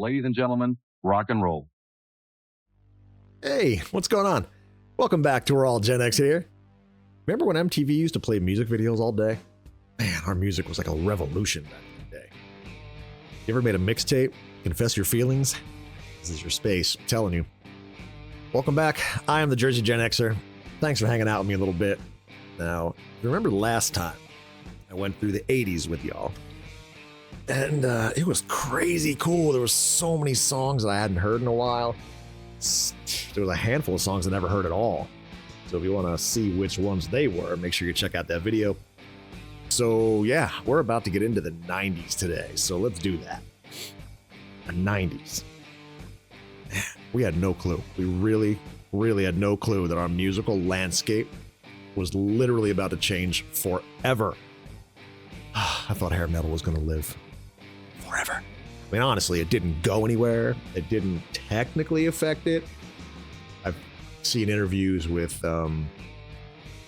ladies and gentlemen, rock and roll. Hey, what's going on? Welcome back to We're All Gen X here. Remember when MTV used to play music videos all day? Man, our music was like a revolution back in the day. You ever made a mixtape? Confess your feelings? This is your space, I'm telling you. Welcome back. I am the Jersey Gen Xer. Thanks for hanging out with me a little bit. Now, if you remember last time, I went through the 80s with y'all. And it was crazy cool. There were so many songs that I hadn't heard in a while. There was a handful of songs I never heard at all. So if you want to see which ones they were, make sure you check out that video. So yeah, we're about to get into the 90s today. So let's do that. The 90s. Man, we had no clue. We really had no clue that our musical landscape was literally about to change forever. I thought hair metal was going to live forever. I mean, honestly, it didn't go anywhere. It didn't technically affect it. I've seen interviews with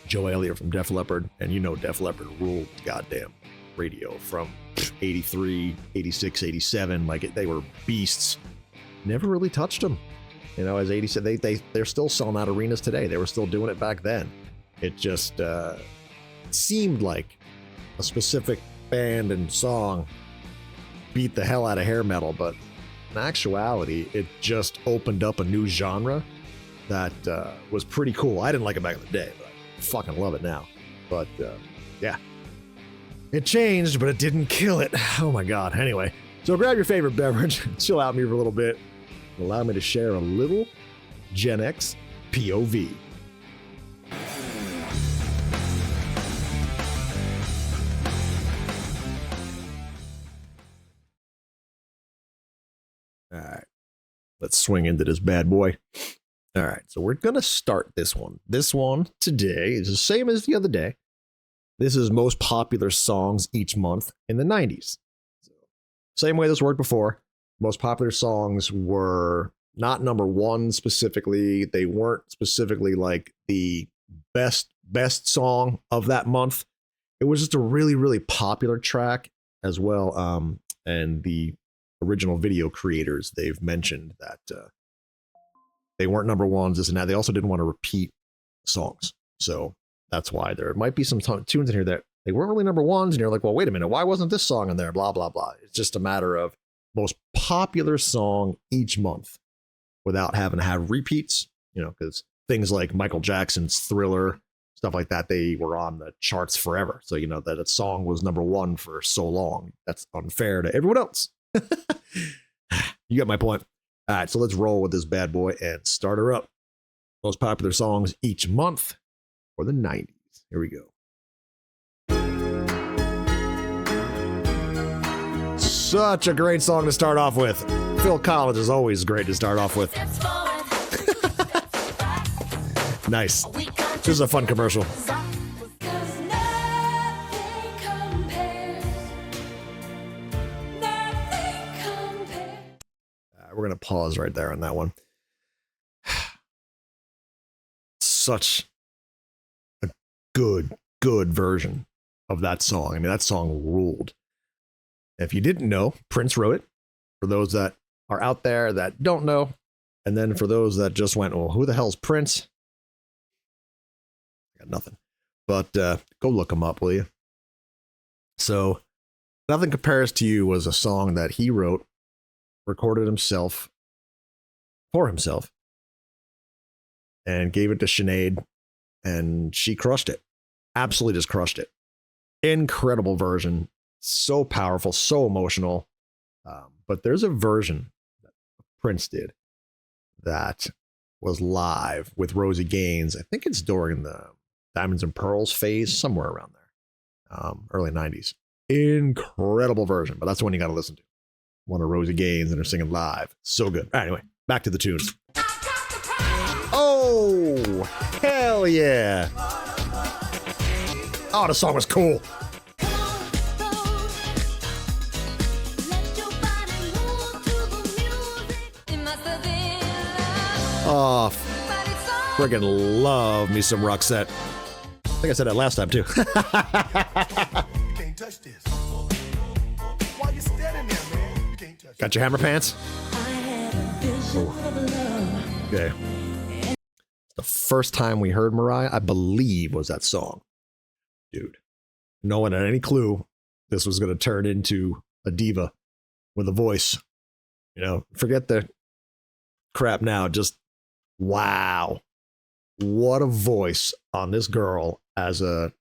Joe Elliott from Def Leppard, and you know Def Leppard ruled goddamn radio from 83, 86, 87. Like, they were beasts. Never really touched them. You know, as 80 said, they're still selling out arenas today. They were still doing it back then. It just seemed like a specific band and song beat the hell out of hair metal, but in actuality, it just opened up a new genre that was pretty cool. I didn't like it back in the day, but I fucking love it now. But yeah, it changed, but it didn't kill it. Oh my God. Anyway, so grab your favorite beverage, chill out with me for a little bit, and allow me to share a little Gen X POV. All right, let's swing into this bad boy. All right, so we're going to start this one. This one today is the same as the other day. This is most popular songs each month in the 90s. So, same way this worked before. Most popular songs were not number one specifically. They weren't specifically like the best song of that month. It was just a really popular track as well. And the original video creators, they've mentioned that they weren't number ones, this and that. They also didn't want to repeat songs. So that's why there might be some tunes in here that they weren't really number ones. And you're like, well, wait a minute, why wasn't this song in there? Blah, blah, blah. It's just a matter of most popular song each month without having to have repeats, you know, because things like Michael Jackson's Thriller, stuff like that, they were on the charts forever. So, you know, that a song was number one for so long. That's unfair to everyone else. You got my point. All right, so let's roll with this bad boy and start her up. Most popular songs each month for the 90s. Here we go. Such a great song to start off with. Phil Collins is always great to start off with. Nice. This is a fun commercial. We're going to pause right there on that one. Such a good version of that song. I mean, that song ruled. If you didn't know, Prince wrote it. For those that are out there that don't know, and then for those that just went, well, who the hell's Prince? I got nothing. But go look him up, will you? So, Nothing Compares to You was a song that he wrote, recorded himself for himself, and gave it to Sinead, and she crushed it. Absolutely just crushed it. Incredible version. So powerful, so emotional. But there's a version that Prince did that was live with Rosie Gaines. I think it's during the Diamonds and Pearls phase, somewhere around there. Early 90s. Incredible version, but that's the one you got to listen to. One of Rosie Gaines and her singing live. So good. Anyway, back to the tunes. Oh, hell yeah. Oh, the song was cool. Oh, friggin' love me some Roxette. I think I said that last time too. You can't touch this. Why you standing there, man? Got your hammer pants? Oh. Okay. The first time we heard Mariah, I believe, was that song. Dude, no one had any clue this was going to turn into a diva with a voice. You know, forget the crap now. Just wow. What a voice on this girl as a,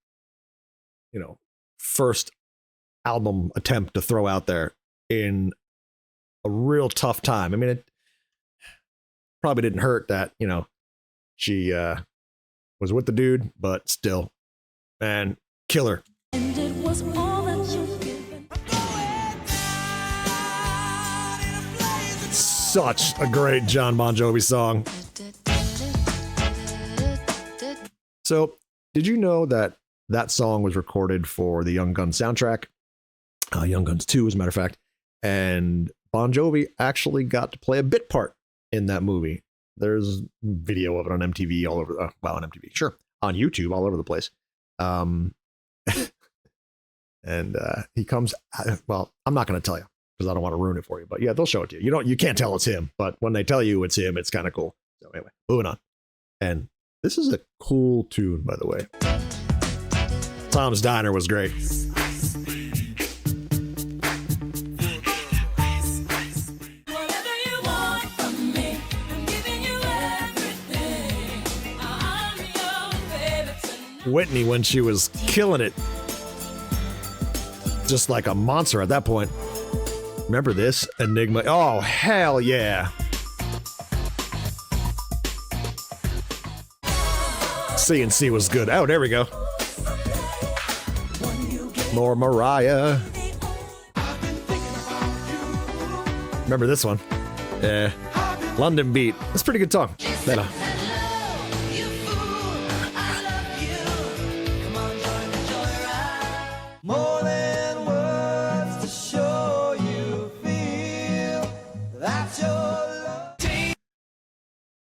you know, first album attempt to throw out there in a real tough time. I mean, it probably didn't hurt that, you know, she was with the dude, but still, man, killer. And it was all that you've given. Such a great John Bon Jovi song. So, did you know that that song was recorded for the Young Guns soundtrack? Young Guns 2, as a matter of fact. And Bon Jovi actually got to play a bit part in that movie. There's video of it on MTV all over. Well, on MTV, sure, on YouTube all over the place. And he comes. Well, I'm not going to tell you because I don't want to ruin it for you. But yeah, they'll show it to you. You can't tell it's him. But when they tell you it's him, it's kind of cool. So anyway, moving on. And this is a cool tune, by the way. Tom's Diner was great. Whitney, when she was killing it, just like a monster at that point. Remember this? Enigma. Oh, hell yeah. C&C was good. Oh, there we go. More Mariah. Remember this one? London Beat. That's a pretty good song.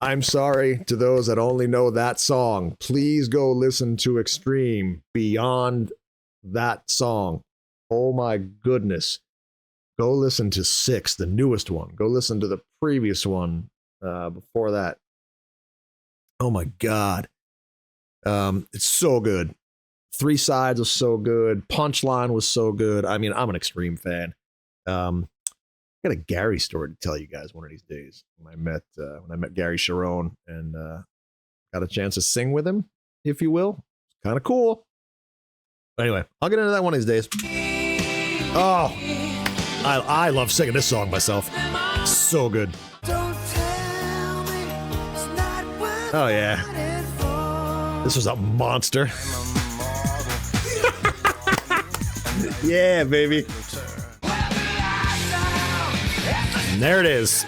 I'm sorry to those that only know that song. Please go listen to Extreme beyond that song. Oh my goodness. Go listen to 6, the newest one. Go listen to the previous one before that. Oh my God. It's so good. 3 Sides was so good. Punchline was so good. I mean, I'm an Extreme fan. I got a Gary story to tell you guys one of these days. When I met Gary Sharon and got a chance to sing with him, if you will. Kind of cool. But anyway, I'll get into that one of these days. Oh, I love singing this song myself. So good. Oh yeah. This was a monster. Yeah, baby. And there it is.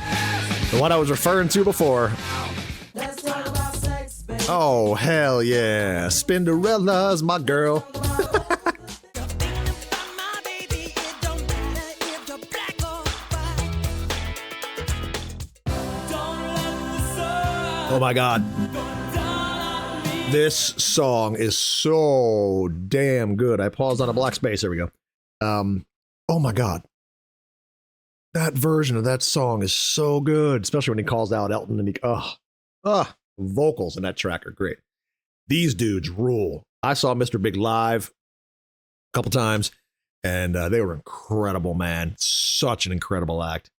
The one I was referring to before. Oh, hell yeah. Spinderella's my girl. Oh my God. This song is so damn good. I paused on a black space. There we go. Oh my God. That version of that song is so good, especially when he calls out Elton and vocals in that track are great. These dudes rule. I saw Mr. Big live a couple times, and they were incredible, man. Such an incredible act.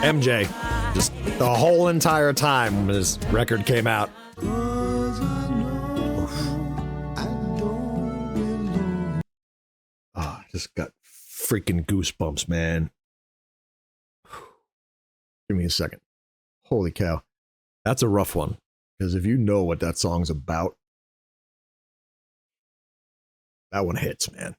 MJ, just the whole entire time this record came out. Just got freaking goosebumps, man. Give me a second. Holy cow. That's a rough one. Because if you know what that song's about, that one hits, man.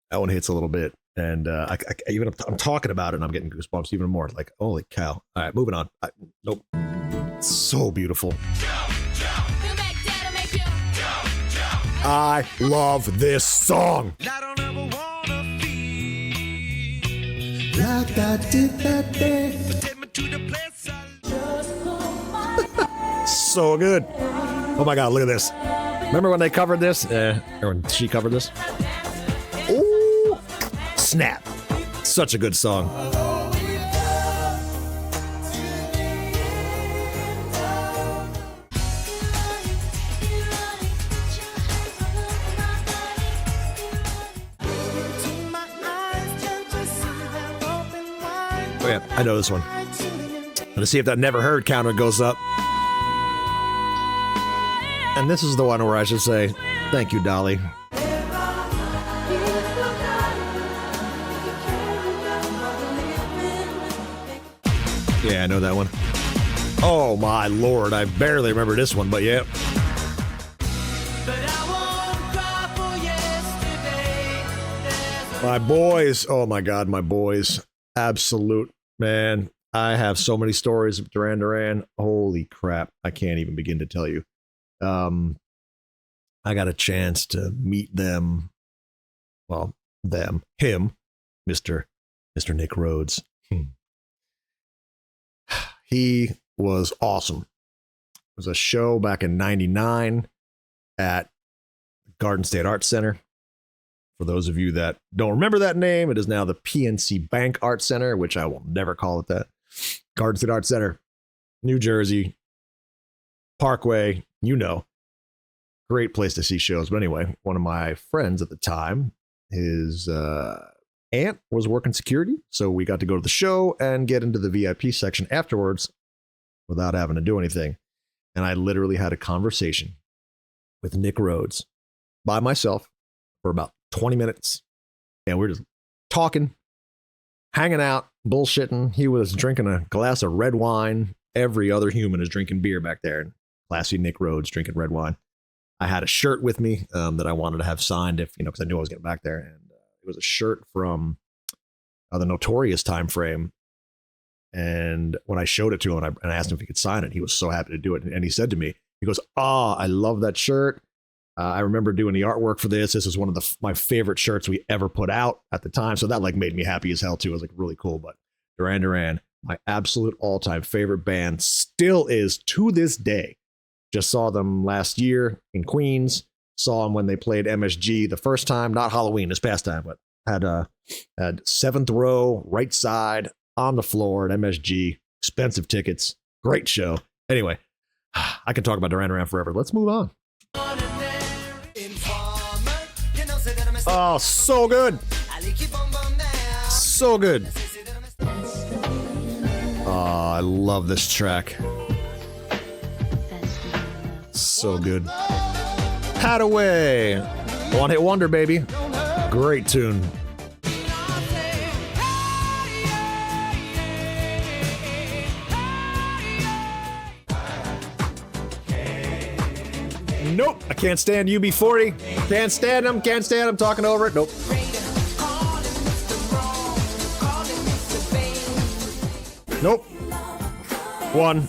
That one hits a little bit. And I'm talking about it and I'm getting goosebumps even more. Like, holy cow. All right, moving on. Nope. It's so beautiful. I love this song. I don't ever wanna feel like I did that day. Take me to the place I so good. Oh my God, look at this. Remember when they covered this? Or when she covered this? Ooh, snap. Such a good song. Oh yeah, I know this one. Let's see if that never heard counter goes up. And this is the one where I should say, thank you, Dolly. Yeah, I know that one. Oh my Lord, I barely remember this one, but yeah. My boys, oh my God, my boys. Absolute, man. I have so many stories of Duran Duran. Holy crap, I can't even begin to tell you. I got a chance to meet them. Well, him, Mr. Nick Rhodes. He was awesome. It was a show back in '99 at Garden State Arts Center. For those of you that don't remember that name, it is now the PNC Bank Art Center, which I will never call it that. Garden State Arts Center, New Jersey, Parkway, you know. Great place to see shows. But anyway, one of my friends at the time, his aunt was working security. So we got to go to the show and get into the VIP section afterwards without having to do anything. And I literally had a conversation with Nick Rhodes by myself for about 20 minutes. And we're just talking, hanging out, bullshitting. He was drinking a glass of red wine. Every other human is drinking beer back there. And classy Nick Rhodes drinking red wine. I had a shirt with me that I wanted to have signed if, because I knew I was getting back there. And it was a shirt from the Notorious time frame. And when I showed it to him and I asked him if he could sign it, he was so happy to do it. And he said to me, he goes, I love that shirt. I remember doing the artwork for this. This is one of my favorite shirts we ever put out at the time. So that made me happy as hell too. It was really cool. But Duran Duran, my absolute all-time favorite band, still is to this day. Just saw them last year in Queens. Saw them when they played MSG the first time, not Halloween this past time, but had seventh row, right side, on the floor at MSG. Expensive tickets. Great show. Anyway, I can talk about Duran Duran forever. Let's move on. Oh, so good. So good. Oh, I love this track. So good. Hadaway. One hit wonder, baby. Great tune. Nope. I can't stand UB40. Can't stand them. Can't stand them. Talking over it. Nope. Nope. One.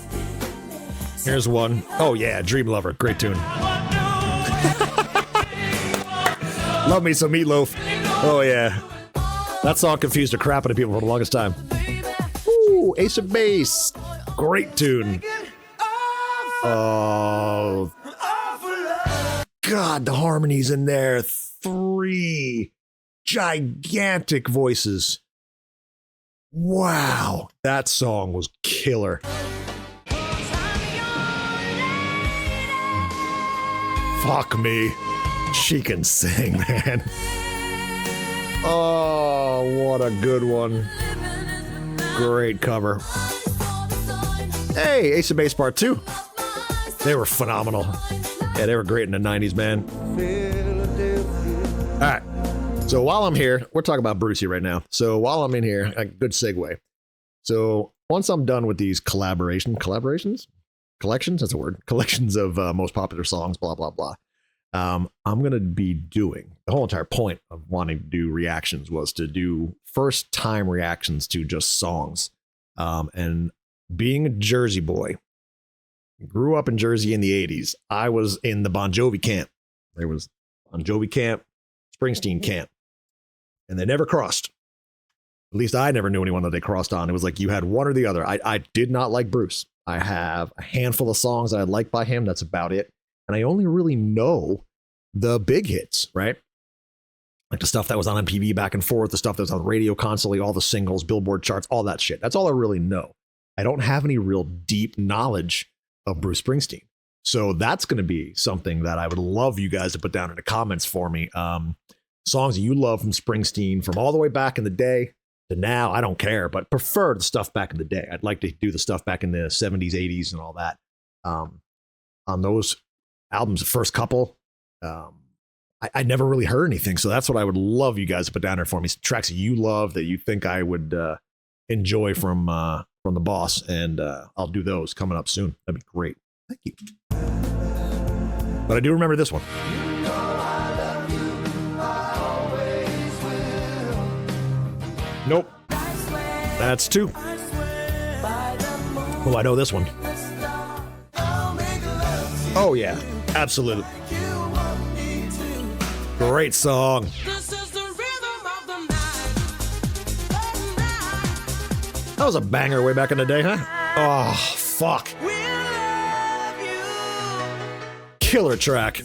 Here's one. Oh, yeah. Dream Lover. Great tune. Love me some Meatloaf. Oh, yeah. That song confused the crap out of people for the longest time. Ooh, Ace of Base. Great tune. Oh. God, the harmonies in there. 3 gigantic voices. Wow. That song was killer. Fuck me. She can sing, man. Oh, what a good one. Great cover. Hey, Ace of Base Part 2. They were phenomenal. Yeah, they were great in the 90s, man. All right. So while I'm here, we're talking about Brucey right now. So while I'm in here, a good segue. So once I'm done with these collections, that's a word, collections of most popular songs, blah, blah, blah. I'm going to be doing, the whole entire point of wanting to do reactions was to do first time reactions to just songs. And being a Jersey boy, grew up in Jersey in the 80s. I was in the Bon Jovi camp. There was Bon Jovi camp, Springsteen camp, and they never crossed. At least I never knew anyone that they crossed on. It was like you had one or the other. I did not like Bruce. I have a handful of songs that I like by him. That's about it. and I only really know the big hits, right? Like the stuff that was on MTV back and forth, the stuff that was on radio constantly, all the singles, Billboard charts, all that shit. That's all I really know. I don't have any real deep knowledge of Bruce Springsteen. So that's going to be something that I would love you guys to put down in the comments for me. Songs that you love from Springsteen from all the way back in the day to now, I don't care, but prefer the stuff back in the day. I'd like to do the stuff back in the 70s, 80s, and all that. On those albums, the first couple, I never really heard anything. So that's what I would love you guys to put down there for me. Some tracks that you love that you think I would enjoy from the boss. And I'll do those coming up soon. That'd be great. Thank you. But I do remember this one. Nope. That's 2. Oh, I know this one. Oh, yeah. Absolutely. Great song. That was a banger way back in the day, huh? Oh, fuck. Killer track.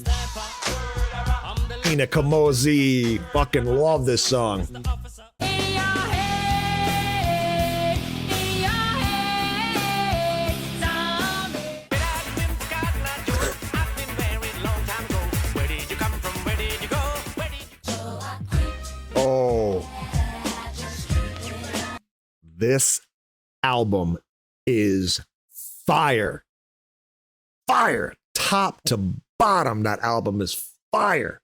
Ina Kamoze. Fucking love this song. This album is fire. Fire. Top to bottom, that album is fire.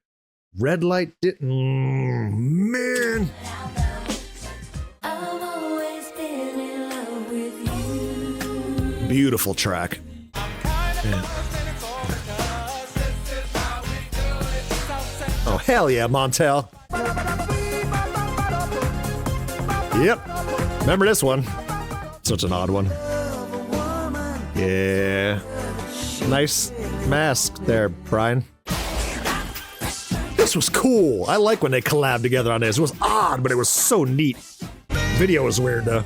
Red Light did. Man. Beautiful track. Yeah. Oh, hell yeah, Montel. Yep. Remember this one? Such an odd one. Yeah. Nice mask there, Brian. This was cool. I like when they collab together on this. It was odd, but it was so neat. Video was weird, though.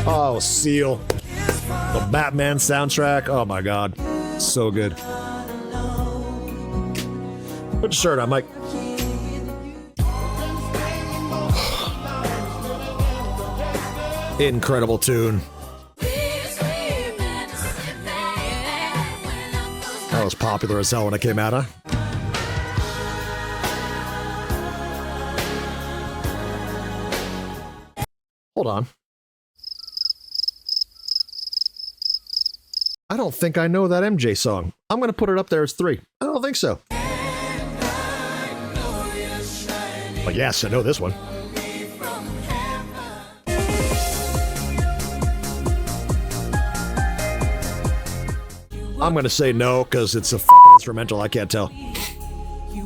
Oh, Seal. The Batman soundtrack. Oh, my God. So good. Put the shirt on, Mike. Incredible tune. That was popular as hell when it came out, huh? Hold on. I don't think I know that MJ song. I'm going to put it up there as 3. I don't think so. But yes, I know this one. I'm going to say no because it's a fucking instrumental. I can't tell.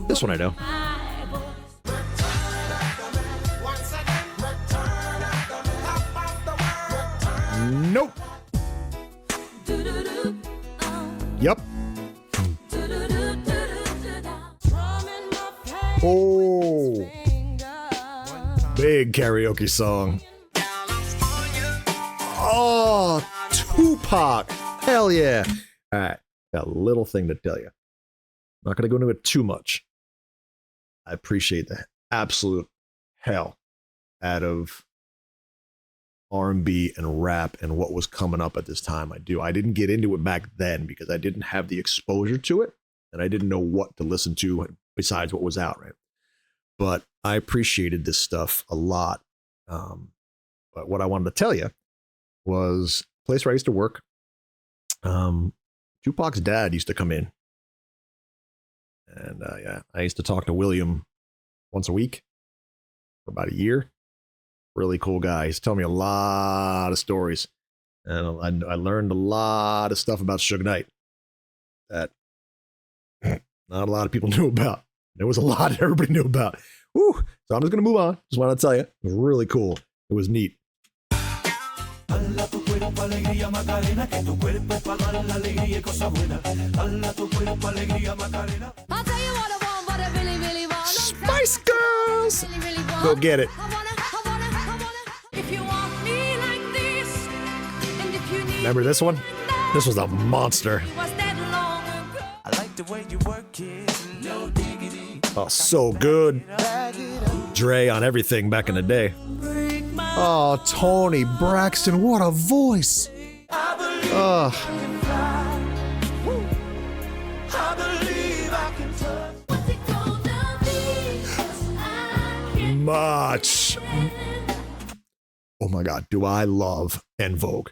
This one I know. Nope. Yep. Oh. Big karaoke song. Oh, Tupac. Hell yeah. All right. Got a little thing to tell you. I'm not going to go into it too much. I appreciate the absolute hell out of R&B and rap and what was coming up at this time. I do. I didn't get into it back then because I didn't have the exposure to it and I didn't know what to listen to besides what was out, right? But I appreciated this stuff a lot. But what I wanted to tell you was the place where I used to work. Tupac's dad used to come in. And yeah, I used to talk to William once a week for about a year. Really cool guy. He's telling me a lot of stories. And I learned a lot of stuff about Suge Knight that not a lot of people knew about. There was a lot that everybody knew about. Woo! So I'm just going to move on. Just want to tell you. It was really cool. It was neat. Spice Girls! Go get it. Remember this one? This was a monster. Oh, so good. Dre on everything back in the day. Oh, Tony Braxton, what a voice. Oh. Much. Oh my God, do I love En Vogue.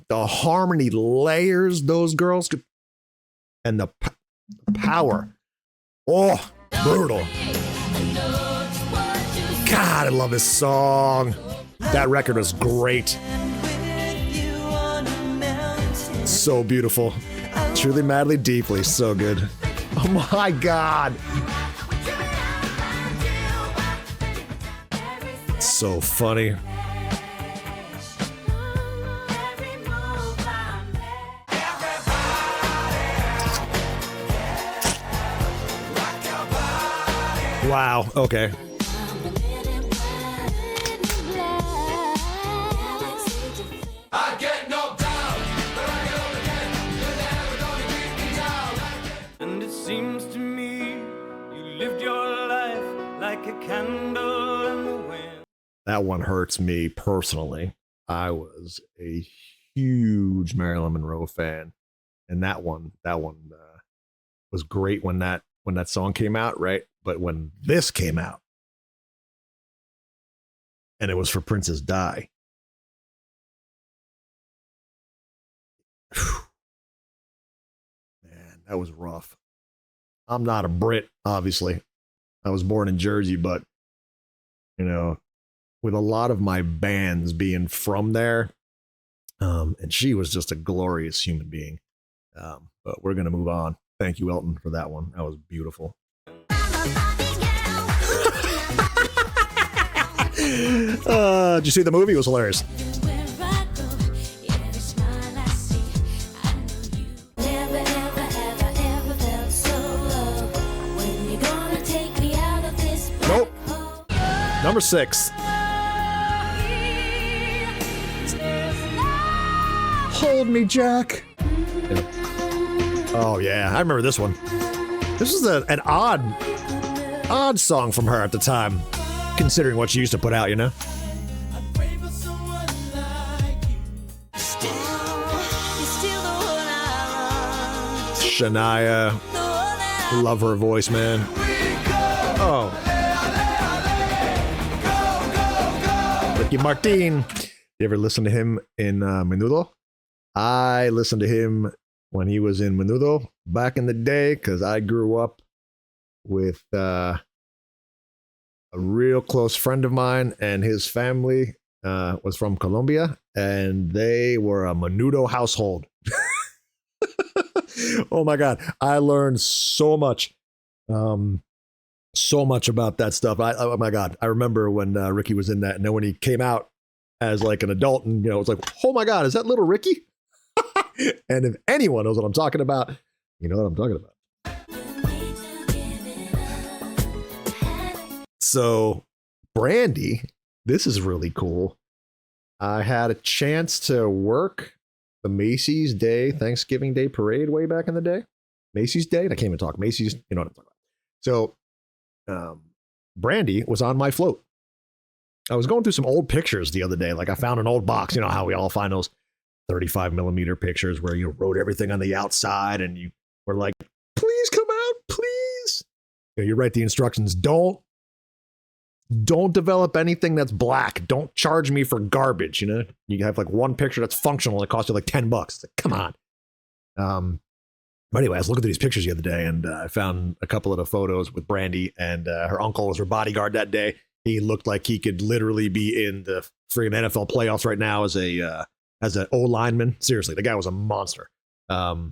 The harmony layers those girls could, and the power. Oh, brutal. God, I love this song. That record was great. So beautiful. Truly, madly, deeply. So good. Oh my God. So funny. Wow, okay. I get knocked down, but I get up again. You're never gonna keep me down. And it seems to me you lived your life like a candle in the wind. That one hurts me personally. I was a huge Marilyn Monroe fan, and that one was great when that song came out, right? But when this came out, and it was for Princess Di, man, that was rough. I'm not a Brit, obviously. I was born in Jersey, but you know, with a lot of my bands being from there, and she was just a glorious human being. But we're gonna move on. Thank you, Elton, for that one. That was beautiful. Did you see the movie? It was hilarious. Nope. Number 6. Hold me, Jack. Oh yeah, I remember this one. This was an odd song from her at the time, considering what she used to put out, you know? Shania, love her voice, man. Oh. Ricky Martin. You ever listen to him in Menudo? I listened to him when he was in Menudo back in the day, because I grew up with a real close friend of mine, and his family was from Colombia, and they were a Menudo household. Oh my God, I learned so much about that stuff. Oh my God, I remember when Ricky was in that, and then when he came out as like an adult, and it was like, oh my God, is that little Ricky? And if anyone knows what I'm talking about, you know what I'm talking about. So, Brandy, this is really cool. I had a chance to work the Macy's Day, Thanksgiving Day parade way back in the day. Macy's Day? I can't even talk. Macy's, you know what I'm talking about. So, Brandy was on my float. I was going through some old pictures the other day. Like I found an old box, you know how we all find those 35 millimeter pictures where you wrote everything on the outside and you were like, please come out, please. You write the instructions. Don't develop anything that's black. Don't charge me for garbage. You know, you have like one picture that's functional that costs you like $10. Like, come on. But anyway, I was looking through these pictures the other day, and I found a couple of the photos with Brandy, and her uncle was her bodyguard that day. He looked like he could literally be in the friggin' NFL playoffs right now as an O lineman. Seriously, the guy was a monster. Oh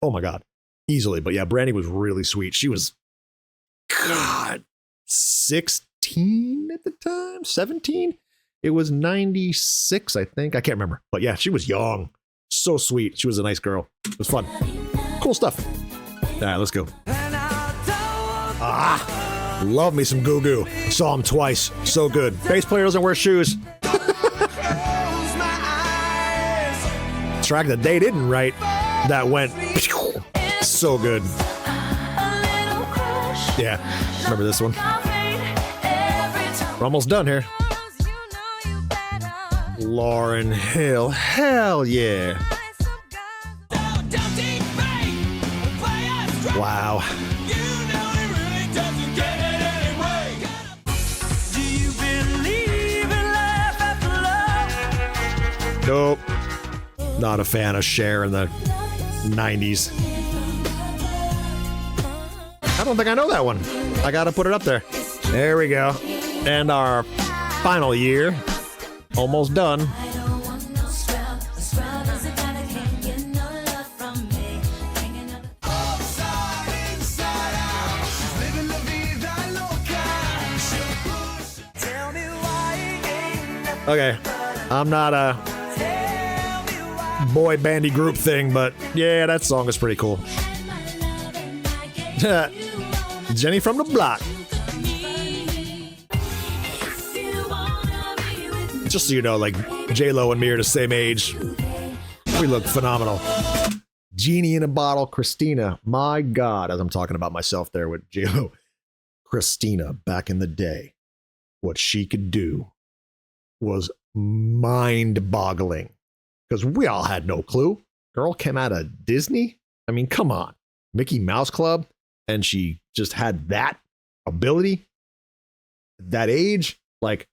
my God, easily. But yeah, Brandy was really sweet. She was, God, 16 at the time, 17. It was 96, I think. I can't remember. But yeah, she was young. So sweet. She was a nice girl. It was fun. Cool stuff. All right, let's go. Love me some Goo Goo. Saw him twice. So good. Bass player doesn't wear shoes. Track that they didn't write that went So good. Yeah, remember this one? We're almost done here. Lauryn Hill, hell yeah. Wow. Nope. Not a fan of Cher in the 90s. I don't think I know that one. I gotta put it up there. There we go. And our final year. Almost done. Okay, I'm not a boy bandy group thing, but yeah, that song is pretty cool. Jenny from the Block. Just so you know, like J-Lo and me are the same age. We look phenomenal. Genie in a Bottle, Christina. My God, as I'm talking about myself there with J-Lo. Christina, back in the day, what she could do was mind-boggling. Because we all had no clue. Girl came out of Disney. I mean, come on. Mickey Mouse Club. And she just had that ability. That age. Like,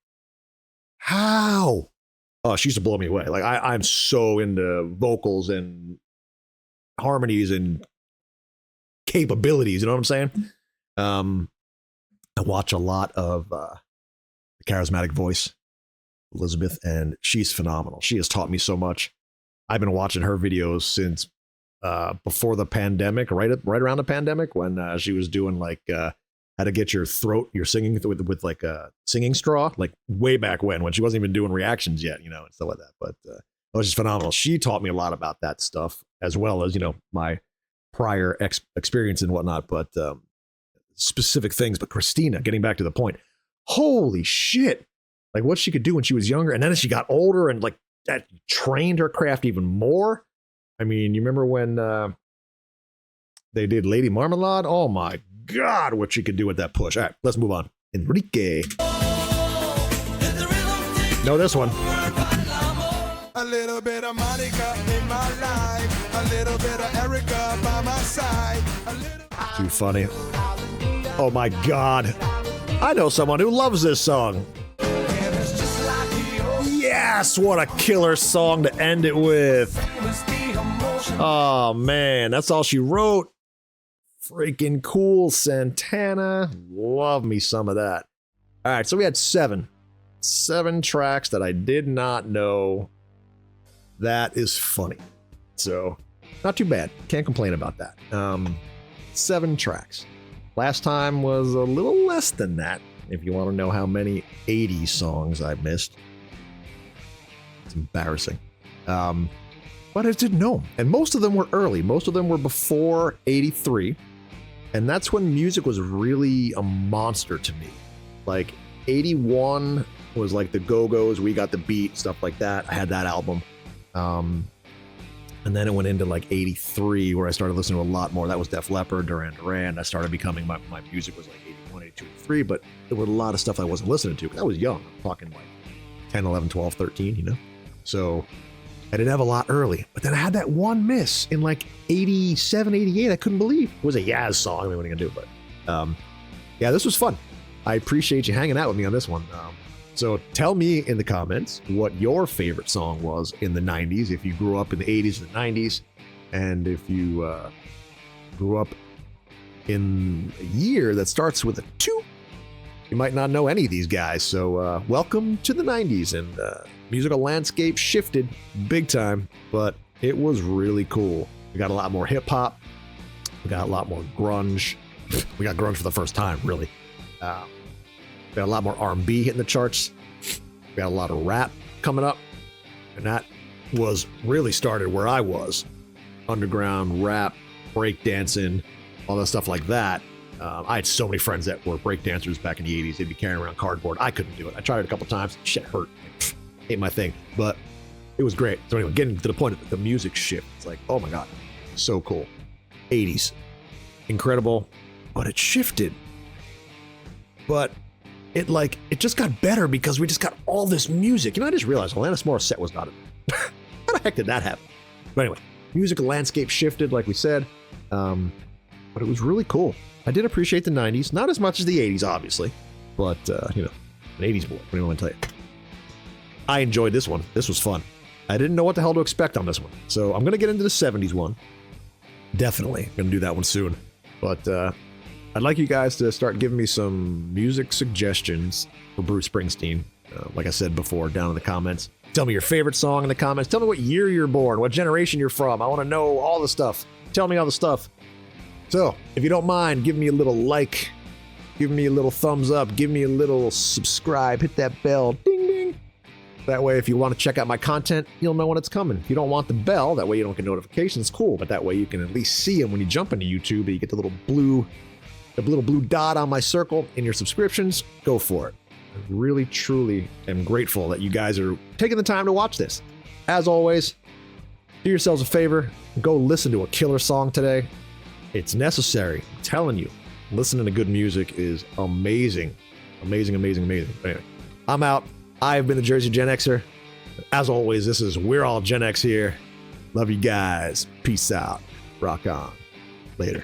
how? Oh, she used to blow me away. Like, I'm so into vocals and harmonies and capabilities. You know what I'm saying? I watch a lot of the Charismatic Voice, Elizabeth, and she's phenomenal. She has taught me so much. I've been watching her videos since before the pandemic, right around the pandemic, when she was doing like how to get your singing with like a singing straw, like way back when she wasn't even doing reactions yet, you know, and stuff like that. But it was just phenomenal. She taught me a lot about that stuff, as well as, you know, my prior experience and whatnot, but specific things. But Christina, getting back to the point, holy shit. Like what she could do when she was younger, and then as she got older, and like that trained her craft even more. I mean, you remember when they did Lady Marmalade? Oh my God, what she could do with that push. All right, let's move on. Enrique. Know this one. A little bit of Monica in my life, a little bit of Erica by my side. Too funny. Oh my God. I know someone who loves this song. Yes, what a killer song to end it with. Oh man, that's all she wrote. Freaking cool. Santana. Love me some of that. All right, so we had seven tracks that I did not know. That is funny. So not too bad. Can't complain about that. 7 tracks. Last time was a little less than that. If you want to know how many 80s songs I missed. It's embarrassing. But I didn't know. And most of them were early. Most of them were before 83. And that's when music was really a monster to me. Like 81 was like the Go-Go's, We Got the Beat, stuff like that. I had that album. And then it went into like 83 where I started listening to a lot more. That was Def Leppard, Duran Duran. I started becoming, my music was like 81, 82, 83. But there was a lot of stuff I wasn't listening to because I was young. I'm talking like 10, 11, 12, 13, you know? So I didn't have a lot early, but then I had that one miss in like 87, 88. I couldn't believe it was a Yaz song. I mean, what are you gonna do? But yeah, this was fun. I appreciate you hanging out with me on this one. So tell me in the comments what your favorite song was in the 90s, if you grew up in the 80s and the 90s, and if you grew up in a year that starts with a 2. You might not know any of these guys, so welcome to the 90s, and musical landscape shifted big time, but it was really cool. We got a lot more hip-hop. We got a lot more grunge. We got grunge for the first time, really. We got a lot more R&B hitting the charts. We got a lot of rap coming up, and that was really started where I was. Underground rap, breakdancing, all that stuff like that. I had so many friends that were breakdancers back in the 80s. They'd be carrying around cardboard. I couldn't do it. I tried it a couple times. Shit hurt. Ain't my thing. But it was great. So anyway, getting to the point of the music shift. It's like, oh my God, so cool. 80s. Incredible, but it shifted. But it just got better because we just got all this music. You know, I just realized Alanis Morissette was not in it. How the heck did that happen? But anyway, musical landscape shifted, like we said. But it was really cool. I did appreciate the 90s. Not as much as the 80s, obviously. But, you know, an 80s boy. What do you want to tell you? I enjoyed this one. This was fun. I didn't know what the hell to expect on this one. So I'm going to get into the 70s one. Definitely going to do that one soon. But I'd like you guys to start giving me some music suggestions for Bruce Springsteen. Like I said before, down in the comments. Tell me your favorite song in the comments. Tell me what year you're born, what generation you're from. I want to know all the stuff. Tell me all the stuff. So, if you don't mind, give me a little like, give me a little thumbs up, give me a little subscribe, hit that bell, ding ding. That way, if you want to check out my content, you'll know when it's coming. If you don't want the bell, that way you don't get notifications, cool. But that way you can at least see them when you jump into YouTube and you get the little blue dot on my circle in your subscriptions. Go for it. I really, truly am grateful that you guys are taking the time to watch this. As always, do yourselves a favor, go listen to a killer song today. It's necessary. I'm telling you, listening to good music is amazing. Amazing, amazing, amazing. Anyway, I'm out. I've been the Jersey Gen Xer. As always, this is We're All Gen X here. Love you guys. Peace out. Rock on. Later.